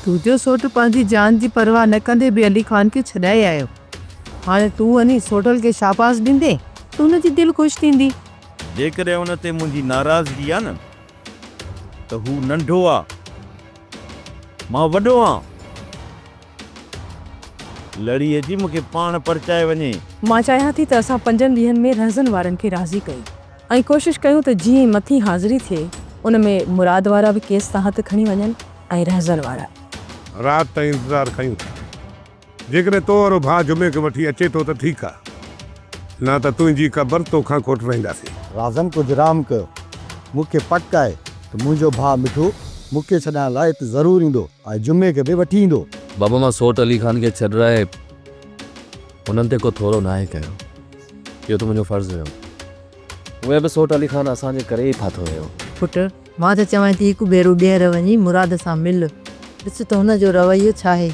तुझो सोट पंहिंजी जान जी परवाह न कंदे बि अली ख़ान खे छॾाए आयो। हाणे तूं वञी सोटल खे शाबाश ॾींदे त हुनजी दिलि ख़ुशि थींदी। जेकॾहिं हुन ते मुंहिंजी नाराज़गी आहे न त हू नंढो आहे, मां वॾो आहियां। लड़ीअ जी मूंखे पाण परचाए वञे। मां चाहियां थी त असां 5 ॾींहंनि में रहज़न वारनि खे राज़ी कयूं ऐं कोशिशि कयूं त जीअं ई मथी हाज़िरी थिए उन में मुराद वारा बि केस तां हथ खणी वञनि ऐं रहज़न वारा। राति ताईं इंतज़ारु कयूं था। जेकॾहिं तो वारो भाउ जुमे खे वठी अचे थो त ठीकु आहे, न त तुंहिंजी क़बर तोखां कोटवाईंदासीं। राज़न कुझु राम कयो। मूंखे पक आहे त मुंहिंजो भाउ मिठो मूंखे छॾाइण लाइ हिते ज़रूरु ईंदो ऐं जुमे खे बि वठी ईंदो। बाबा मां सोट अली ख़ान खे छॾाए उन्हनि ते को थोरो नाहे कयो। इहो त मुंहिंजो फ़र्ज़ु हुयो। उहे बि सोट अली ख़ान असांजे करे ई फाथो हुयो। पुट मां त चवां थी हिकु भेरो ॿीहर वञी मुराद सां मिल, ॾिस त हुनजो रवैयो छा आहे।